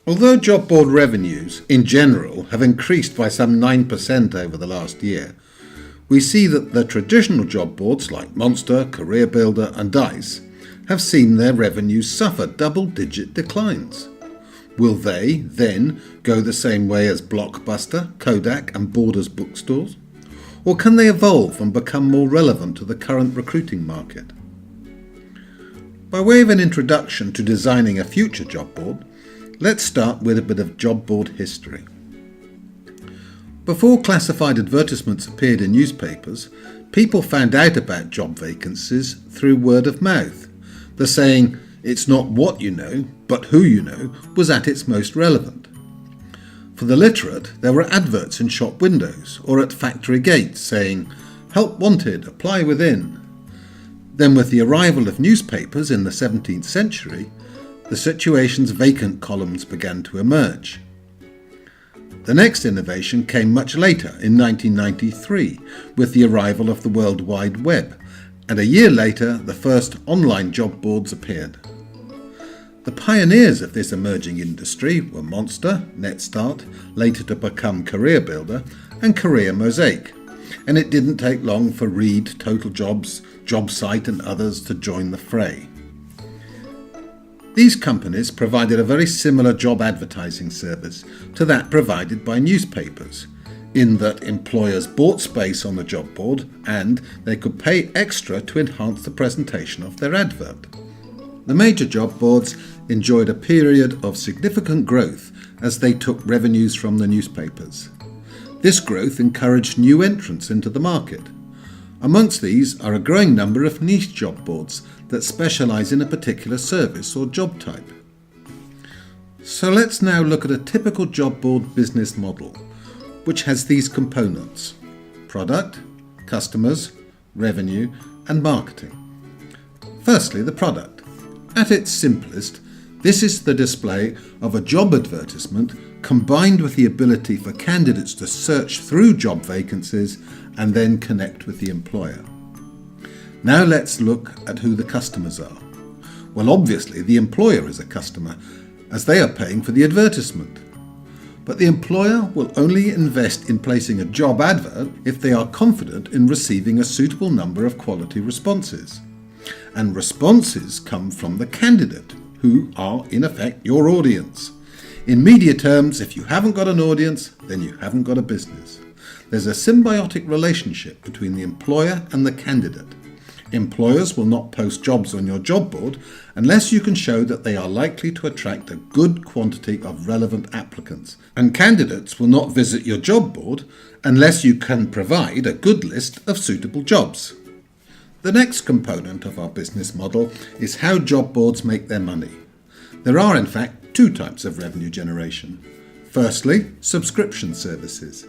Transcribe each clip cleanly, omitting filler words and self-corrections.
Although job board revenues, in general, have increased by some 9% over the last year, we see that the traditional job boards like Monster, Career Builder and Dice have seen their revenues suffer double-digit declines. Will they, then, go the same way as Blockbuster, Kodak and Borders bookstores? Or can they evolve and become more relevant to the current recruiting market? By way of an introduction to designing a future job board, let's start with a bit of job board history. Before classified advertisements appeared in newspapers, people found out about job vacancies through word of mouth. The saying, "It's not what you know, but who you know," was at its most relevant. For the literate, there were adverts in shop windows or at factory gates saying, "Help wanted, apply within." Then with the arrival of newspapers in the 17th century, the situation's vacant columns began to emerge. The next innovation came much later, in 1993, with the arrival of the World Wide Web, and a year later the first online job boards appeared. The pioneers of this emerging industry were Monster, NetStart, later to become Career Builder, and Career Mosaic, and it didn't take long for Reed, Total Jobs, JobSite and others to join the fray. These companies provided a very similar job advertising service to that provided by newspapers, in that employers bought space on the job board and they could pay extra to enhance the presentation of their advert. The major job boards enjoyed a period of significant growth as they took revenues from the newspapers. This growth encouraged new entrants into the market. Amongst these are a growing number of niche job boards that specialise in a particular service or job type. So let's now look at a typical job board business model, which has these components: product, customers, revenue, and marketing. Firstly, the product. At its simplest, this is the display of a job advertisement combined with the ability for candidates to search through job vacancies and then connect with the employer. Now let's look at who the customers are. Well, obviously the employer is a customer, as they are paying for the advertisement. But the employer will only invest in placing a job advert if they are confident in receiving a suitable number of quality responses. And responses come from the candidate, who are in effect your audience. In media terms, if you haven't got an audience, then you haven't got a business. There's a symbiotic relationship between the employer and the candidate. Employers will not post jobs on your job board unless you can show that they are likely to attract a good quantity of relevant applicants. And candidates will not visit your job board unless you can provide a good list of suitable jobs. The next component of our business model is how job boards make their money. There are in fact two types of revenue generation. Firstly, subscription services.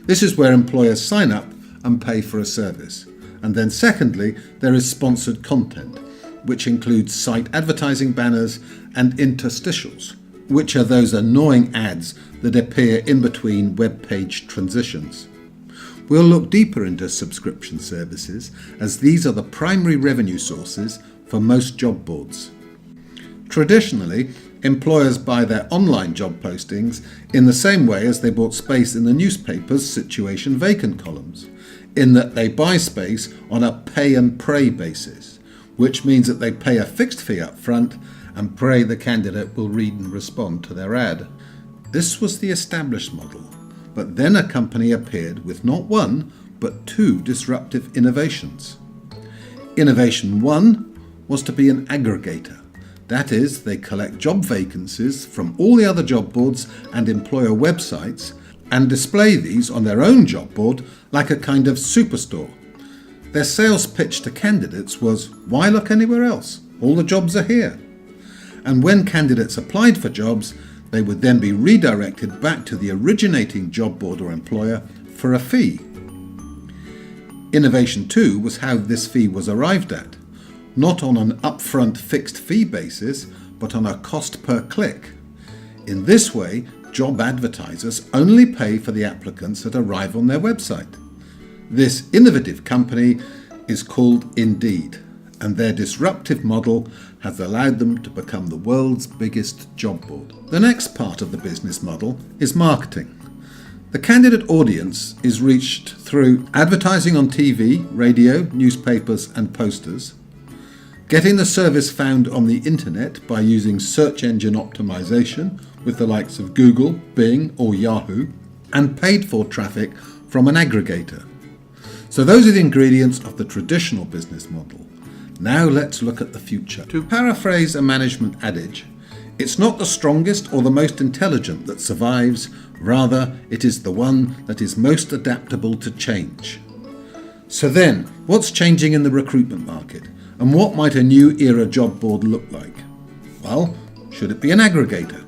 This is where employers sign up and pay for a service. And then secondly, there is sponsored content, which includes site advertising banners and interstitials, which are those annoying ads that appear in between web page transitions. We'll look deeper into subscription services, as these are the primary revenue sources for most job boards. Traditionally, employers buy their online job postings in the same way as they bought space in the newspaper's situation vacant columns, in that they buy space on a pay and pray basis, which means that they pay a fixed fee up front and pray the candidate will read and respond to their ad. This was the established model, but then a company appeared with not one, but two disruptive innovations. Innovation 1 was to be an aggregator. That is, they collect job vacancies from all the other job boards and employer websites and display these on their own job board like a kind of superstore. Their sales pitch to candidates was, why look anywhere else? All the jobs are here. And when candidates applied for jobs, they would then be redirected back to the originating job board or employer for a fee. Innovation 2 was how this fee was arrived at, not on an upfront fixed fee basis, but on a cost per click. In this way, job advertisers only pay for the applicants that arrive on their website. This innovative company is called Indeed, and their disruptive model has allowed them to become the world's biggest job board. The next part of the business model is marketing. The candidate audience is reached through advertising on TV, radio, newspapers and posters, getting the service found on the internet by using search engine optimization with the likes of Google, Bing or Yahoo, and paid for traffic from an aggregator. So those are the ingredients of the traditional business model. Now let's look at the future. To paraphrase a management adage, it's not the strongest or the most intelligent that survives, rather it is the one that is most adaptable to change. So then, what's changing in the recruitment market? And what might a new era job board look like? Well, should it be an aggregator?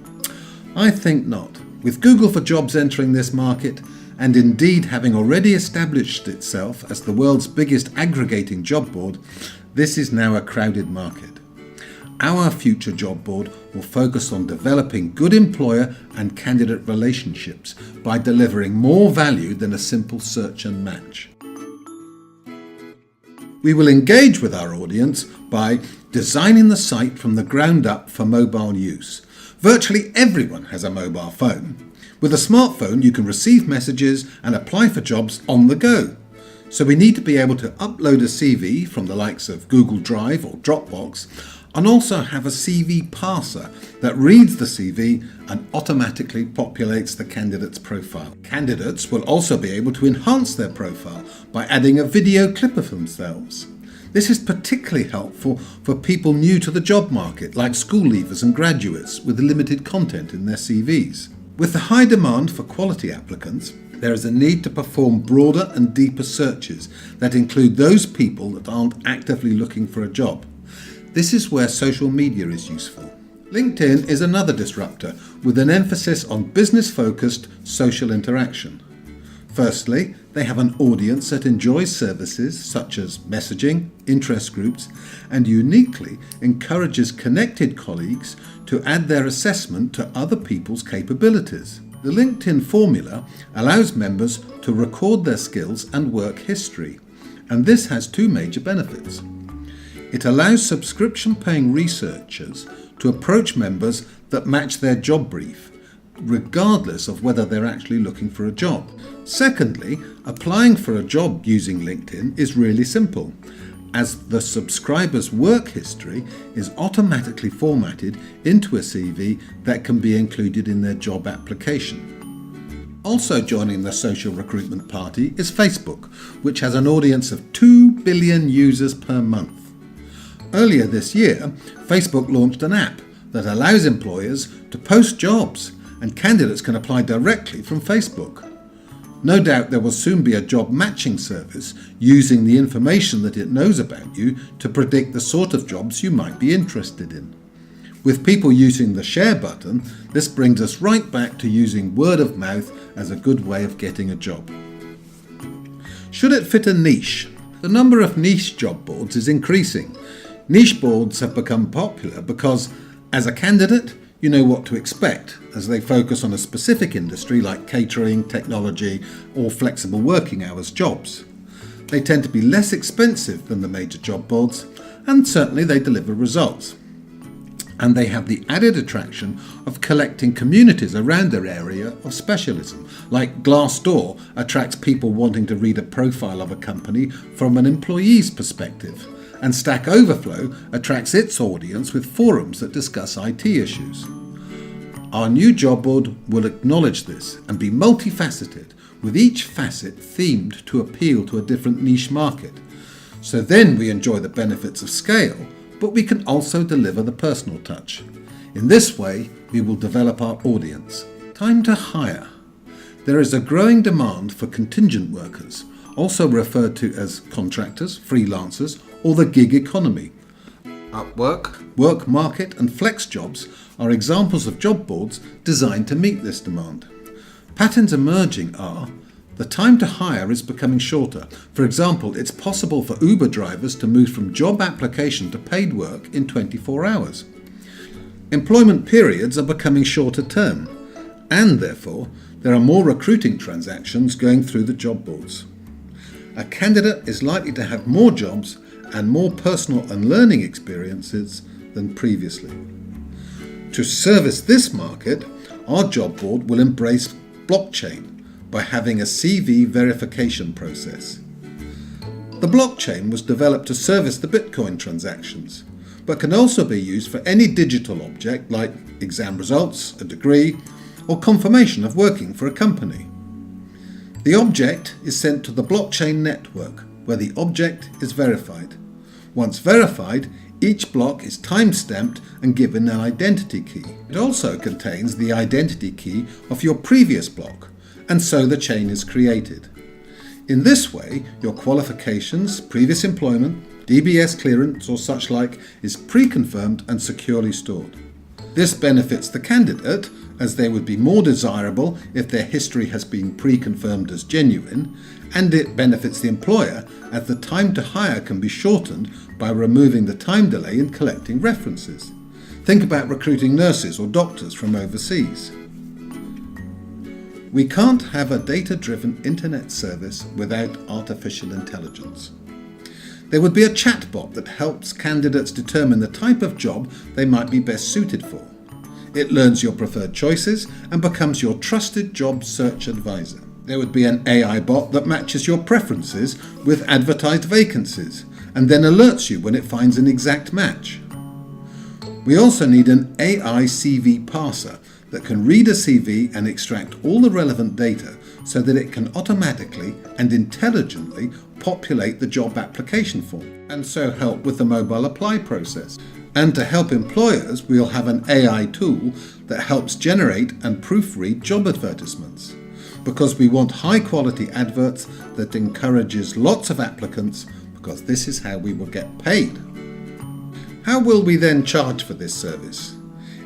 I think not. With Google for Jobs entering this market, and indeed having already established itself as the world's biggest aggregating job board, this is now a crowded market. Our future job board will focus on developing good employer and candidate relationships by delivering more value than a simple search and match. We will engage with our audience by designing the site from the ground up for mobile use. Virtually everyone has a mobile phone. With a smartphone, you can receive messages and apply for jobs on the go. So we need to be able to upload a CV from the likes of Google Drive or Dropbox, and also have a CV parser that reads the CV and automatically populates the candidate's profile. Candidates will also be able to enhance their profile by adding a video clip of themselves. This is particularly helpful for people new to the job market, like school leavers and graduates with limited content in their CVs. With the high demand for quality applicants, there is a need to perform broader and deeper searches that include those people that aren't actively looking for a job. This is where social media is useful. LinkedIn is another disruptor with an emphasis on business-focused social interaction. Firstly, they have an audience that enjoys services such as messaging, interest groups, and uniquely encourages connected colleagues to add their assessment to other people's capabilities. The LinkedIn formula allows members to record their skills and work history, and this has two major benefits. It allows subscription-paying researchers to approach members that match their job brief, regardless of whether they're actually looking for a job. Secondly, applying for a job using LinkedIn is really simple, as the subscriber's work history is automatically formatted into a CV that can be included in their job application. Also joining the social recruitment party is Facebook, which has an audience of 2 billion users per month. Earlier this year, Facebook launched an app that allows employers to post jobs, and candidates can apply directly from Facebook. No doubt there will soon be a job matching service using the information that it knows about you to predict the sort of jobs you might be interested in. With people using the share button, this brings us right back to using word of mouth as a good way of getting a job. Should it fit a niche? The number of niche job boards is increasing. Niche boards have become popular because, as a candidate, you know what to expect, as they focus on a specific industry like catering, technology, or flexible working hours jobs. They tend to be less expensive than the major job boards, and certainly they deliver results. And they have the added attraction of collecting communities around their area of specialism, like Glassdoor attracts people wanting to read a profile of a company from an employee's perspective, and Stack Overflow attracts its audience with forums that discuss IT issues. Our new job board will acknowledge this and be multifaceted, with each facet themed to appeal to a different niche market. So then we enjoy the benefits of scale, but we can also deliver the personal touch. In this way, we will develop our audience. Time to hire. There is a growing demand for contingent workers, also referred to as contractors, freelancers, or the gig economy. Upwork, Work Market and Flex Jobs are examples of job boards designed to meet this demand. Patterns emerging are: the time to hire is becoming shorter. For example, it's possible for Uber drivers to move from job application to paid work in 24 hours. Employment periods are becoming shorter term, and therefore there are more recruiting transactions going through the job boards. A candidate is likely to have more jobs and more personal and learning experiences than previously. To service this market, our job board will embrace blockchain by having a CV verification process. The blockchain was developed to service the Bitcoin transactions, but can also be used for any digital object like exam results, a degree, or confirmation of working for a company. The object is sent to the blockchain network, where the object is verified. Once verified, each block is time-stamped and given an identity key. It also contains the identity key of your previous block, and so the chain is created. In this way, your qualifications, previous employment, DBS clearance or such like is pre-confirmed and securely stored. This benefits the candidate, as they would be more desirable if their history has been pre-confirmed as genuine, and it benefits the employer as the time to hire can be shortened by removing the time delay in collecting references. Think about recruiting nurses or doctors from overseas. We can't have a data-driven internet service without artificial intelligence. There would be a chatbot that helps candidates determine the type of job they might be best suited for. It learns your preferred choices and becomes your trusted job search advisor. There would be an AI bot that matches your preferences with advertised vacancies and then alerts you when it finds an exact match. We also need an AI CV parser that can read a CV and extract all the relevant data so that it can automatically and intelligently populate the job application form and so help with the mobile apply process. And to help employers, we'll have an AI tool that helps generate and proofread job advertisements, because we want high quality adverts that encourages lots of applicants, because this is how we will get paid. How will we then charge for this service?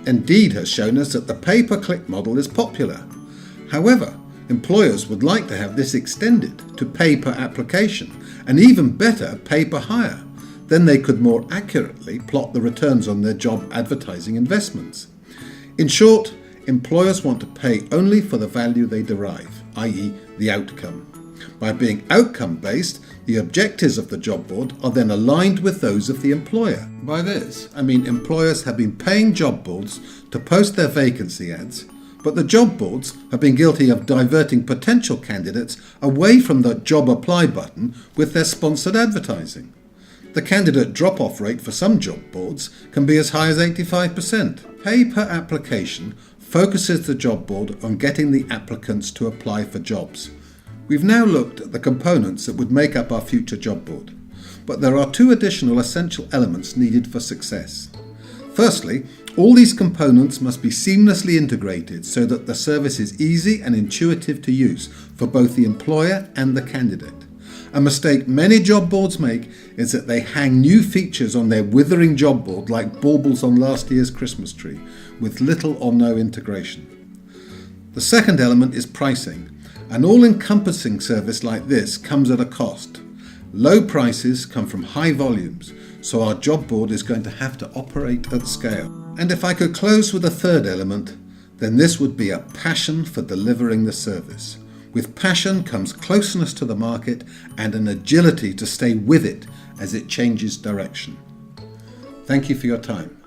Indeed has shown us that the pay-per-click model is popular. However, employers would like to have this extended to pay per application, and even better, pay per hire. Then they could more accurately plot the returns on their job advertising investments. In short, employers want to pay only for the value they derive, i.e. the outcome. By being outcome-based, the objectives of the job board are then aligned with those of the employer. By this, I mean employers have been paying job boards to post their vacancy ads, but the job boards have been guilty of diverting potential candidates away from the job apply button with their sponsored advertising. The candidate drop-off rate for some job boards can be as high as 85%. Pay per application focuses the job board on getting the applicants to apply for jobs. We've now looked at the components that would make up our future job board, but there are two additional essential elements needed for success. Firstly, all these components must be seamlessly integrated so that the service is easy and intuitive to use for both the employer and the candidate. A mistake many job boards make is that they hang new features on their withering job board like baubles on last year's Christmas tree, with little or no integration. The second element is pricing. An all-encompassing service like this comes at a cost. Low prices come from high volumes, so our job board is going to have to operate at scale. And if I could close with a third element, then this would be a passion for delivering the service. With passion comes closeness to the market and an agility to stay with it as it changes direction. Thank you for your time.